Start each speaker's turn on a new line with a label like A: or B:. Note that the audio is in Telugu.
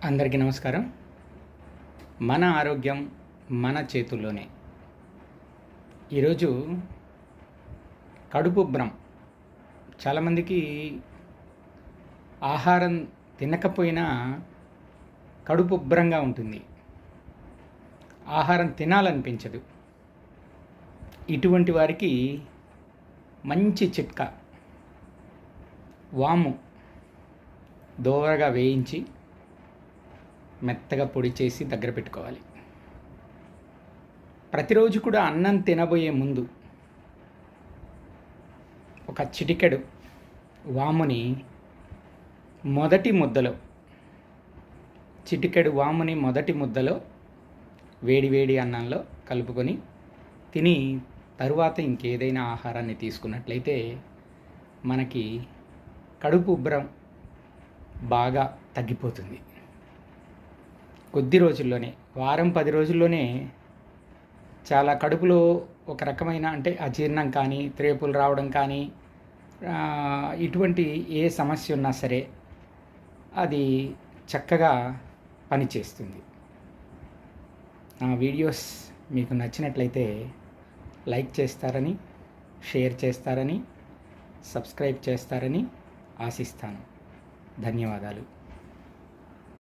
A: అందరికీ నమస్కారం. మన ఆరోగ్యం మన చేతుల్లోనే. ఈరోజు కడుపుబ్బరం. చాలామందికి ఆహారం తినకపోయినా కడుపుబ్బరంగా ఉంటుంది. ఆహారం తినాలనిపించదు. ఇటువంటి వారికి మంచి చిట్కా, వాము దోరగా వేయించి మెత్తగా పొడి చేసి దగ్గర పెట్టుకోవాలి. ప్రతిరోజు కూడా అన్నం తినబోయే ముందు ఒక చిటికెడు వాముని మొదటి ముద్దలో వేడి అన్నంలో కలుపుకొని తిని తరువాత ఇంకేదైనా ఆహారాన్ని తీసుకున్నట్లయితే మనకి కడుపు ఉబ్బరం బాగా తగ్గిపోతుంది. కొద్ది రోజుల్లోనే, వారం 10 రోజుల్లోనే చాలా కడుపులో ఒక రకమైన అజీర్ణం కానీ, త్రేపులు రావడం కానీ, ఇటువంటి ఏ సమస్య ఉన్నా సరే అది చక్కగా పనిచేస్తుంది. నా వీడియోస్ మీకు నచ్చినట్లయితే లైక్ చేస్తారని, షేర్ చేస్తారని, సబ్స్క్రైబ్ చేస్తారని ఆశిస్తాను. ధన్యవాదాలు.